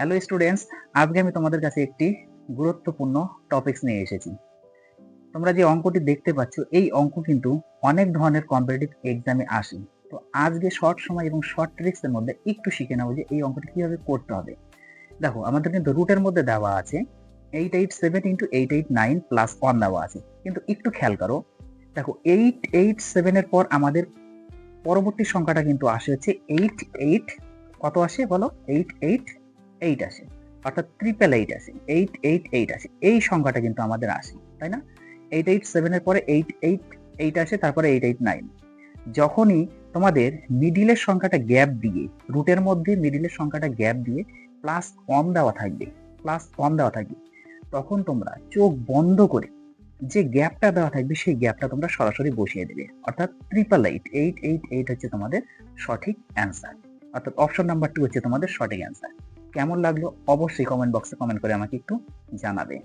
Hello students, আজকে আমি তোমাদের কাছে একটি গুরুত্বপূর্ণ টপিকস নিয়ে এসেছি। তোমরা যে অঙ্কটি দেখতে পাচ্ছ, এই অঙ্ক কিন্তু অনেক ধরনের কম্পিটিটিভ এক্সামে আসে। তো আজকে শর্ট সময় এবং শর্ট ট্রিক্স এর মধ্যে একটু শিখে নেবো যে এই অঙ্কটি কিভাবে করতে হবে। দেখো, আমাদের কিন্তু রুটের মধ্যে দেওয়া আছে 887 ইন্টু 889 প্লাস 1 দেওয়া আছে, কিন্তু একটু খেয়াল করো। দেখো, 887 এর পর আমাদের পরবর্তী সংখ্যাটা কিন্তু আসে হচ্ছে 88। কত আসে বলো? 888 আসে, অর্থাৎ 888 আসে, 888 আসে। এই সংখ্যাটা কিন্তু আমাদের আসে, তাই না? 887 এর পরে 888 আসে, তারপরে 889। যখনই তোমাদের মিডিলের সংখ্যাটা গ্যাপ দিয়ে, রুটের মধ্যে মিডিলের সংখ্যাটা গ্যাপ দিয়ে প্লাস কম দেওয়া থাকবে, তখন তোমরা চোখ বন্ধ করে যে গ্যাপটা দেওয়া থাকবে সেই গ্যাপটা তোমরা সরাসরি বসিয়ে দেবে, অর্থাৎ 888 হচ্ছে তোমাদের সঠিক অ্যান্সার, অর্থাৎ অপশন নাম্বার 2 হচ্ছে তোমাদের সঠিক অ্যান্সার। কেমন লাগলো অবশ্যই কমেন্ট বক্সে কমেন্ট করে আমাকে একটু জানাবে।